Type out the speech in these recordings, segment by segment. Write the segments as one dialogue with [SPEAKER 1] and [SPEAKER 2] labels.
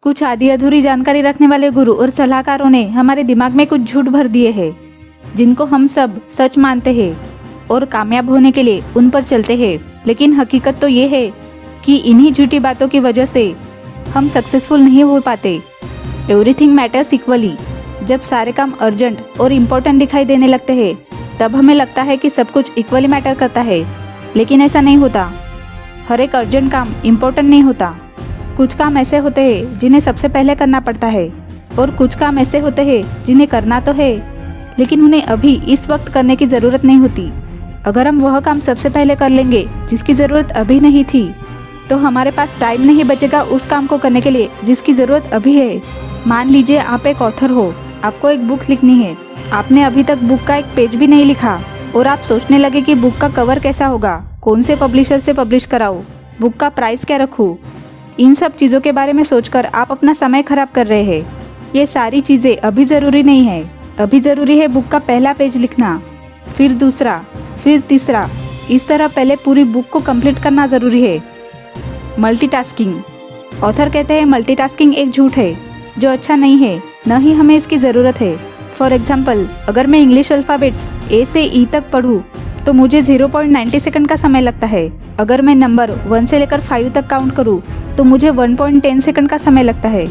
[SPEAKER 1] कुछ आधी अधूरी जानकारी रखने वाले गुरु और सलाहकारों ने हमारे दिमाग में कुछ झूठ भर दिए हैं, जिनको हम सब सच मानते हैं और कामयाब होने के लिए उन पर चलते हैं। लेकिन हकीकत तो ये है कि इन्हीं झूठी बातों की वजह से हम सक्सेसफुल नहीं हो पाते। Everything matters equally. जब सारे काम अर्जेंट और इम्पोर्टेंट दिखाई देने लगते हैं, तब हमें लगता है कि सब कुछ इक्वली मैटर करता है, लेकिन ऐसा नहीं होता। हर एक अर्जेंट काम इम्पोर्टेंट नहीं होता। कुछ काम ऐसे होते हैं जिन्हें सबसे पहले करना पड़ता है, और कुछ काम ऐसे होते हैं जिन्हें करना तो है, लेकिन उन्हें अभी इस वक्त करने की ज़रूरत नहीं होती। अगर हम वह काम सबसे पहले कर लेंगे जिसकी ज़रूरत अभी नहीं थी, तो हमारे पास टाइम नहीं बचेगा उस काम को करने के लिए जिसकी ज़रूरत अभी है। मान लीजिए आप एक ऑथर हो, आपको एक बुक लिखनी है। आपने अभी तक बुक का एक पेज भी नहीं लिखा और आप सोचने लगे कि बुक का कवर कैसा होगा, कौन से पब्लिशर से पब्लिश कराऊँ, बुक का प्राइस क्या रखूँ। इन सब चीज़ों के बारे में सोचकर आप अपना समय खराब कर रहे हैं। ये सारी चीज़ें अभी ज़रूरी नहीं है। अभी ज़रूरी है बुक का पहला पेज लिखना, फिर दूसरा, फिर तीसरा। इस तरह पहले पूरी बुक को कंप्लीट करना ज़रूरी है। मल्टीटास्किंग। ऑथर कहते हैं मल्टीटास्किंग एक झूठ है जो अच्छा नहीं है, न ही हमें इसकी ज़रूरत है। फॉर एग्जाम्पल, अगर मैं इंग्लिश अल्फ़ाबेट्स ए से ई तक पढ़ूँ तो मुझे 0.90 सेकंड का समय लगता है। अगर मैं नंबर 1 से लेकर 5 तक काउंट करूँ तो मुझे 1.10 सेकंड का समय लगता है।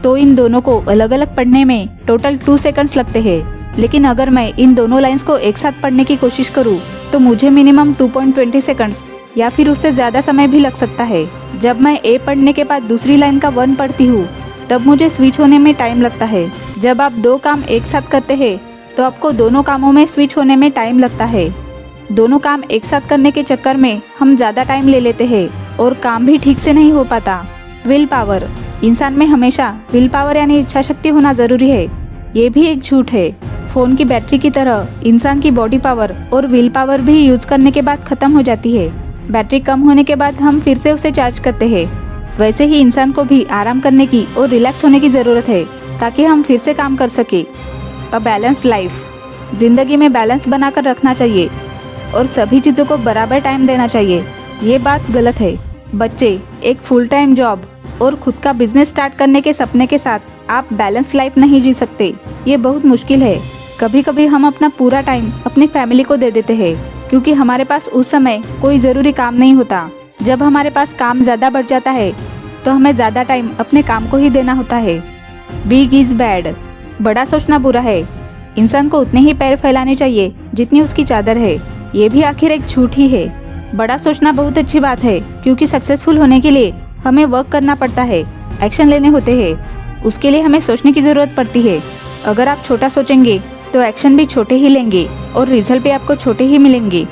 [SPEAKER 1] तो इन दोनों को अलग अलग पढ़ने में टोटल 2 सेकंड्स लगते हैं। लेकिन अगर मैं इन दोनों लाइंस को एक साथ पढ़ने की कोशिश करूँ तो मुझे मिनिमम 2.20 सेकंड्स या फिर उससे ज़्यादा समय भी लग सकता है। जब मैं ए पढ़ने के बाद दूसरी लाइन का 1 पढ़ती हूँ तब मुझे स्विच होने में टाइम लगता है। जब आप 2 काम एक साथ करते हैं तो आपको दोनों कामों में स्विच होने में टाइम लगता है। दोनों काम एक साथ करने के चक्कर में हम ज़्यादा टाइम ले लेते हैं और काम भी ठीक से नहीं हो पाता। Will power. इंसान में हमेशा विल पावर यानी इच्छा शक्ति होना ज़रूरी है। ये भी एक झूठ है। फ़ोन की बैटरी की तरह इंसान की बॉडी पावर और विल पावर भी यूज करने के बाद ख़त्म हो जाती है। बैटरी कम होने के बाद हम फिर से उसे चार्ज करते हैं। वैसे ही इंसान को भी आराम करने की और रिलैक्स होने की ज़रूरत है ताकि हम फिर से काम कर सके। A balanced life. ज़िंदगी में बैलेंस बनाकर रखना चाहिए और सभी चीज़ों को बराबर टाइम देना चाहिए। ये बात गलत है। बच्चे, एक फुल टाइम जॉब और खुद का बिजनेस स्टार्ट करने के सपने के साथ आप बैलेंस लाइफ नहीं जी सकते। ये बहुत मुश्किल है। कभी कभी हम अपना पूरा टाइम अपनी फैमिली को दे देते हैं क्योंकि हमारे पास उस समय कोई ज़रूरी काम नहीं होता। जब हमारे पास काम ज़्यादा बढ़ जाता है तो हमें ज़्यादा टाइम अपने काम को ही देना होता है। Big is bad. बड़ा सोचना बुरा है। इंसान को उतने ही पैर फैलाने चाहिए जितनी उसकी चादर है। ये भी आखिर एक झूठ ही है। बड़ा सोचना बहुत अच्छी बात है क्योंकि सक्सेसफुल होने के लिए हमें वर्क करना पड़ता है, एक्शन लेने होते हैं। उसके लिए हमें सोचने की ज़रूरत पड़ती है। अगर आप छोटा सोचेंगे तो एक्शन भी छोटे ही लेंगे और रिजल्ट भी आपको छोटे ही मिलेंगे।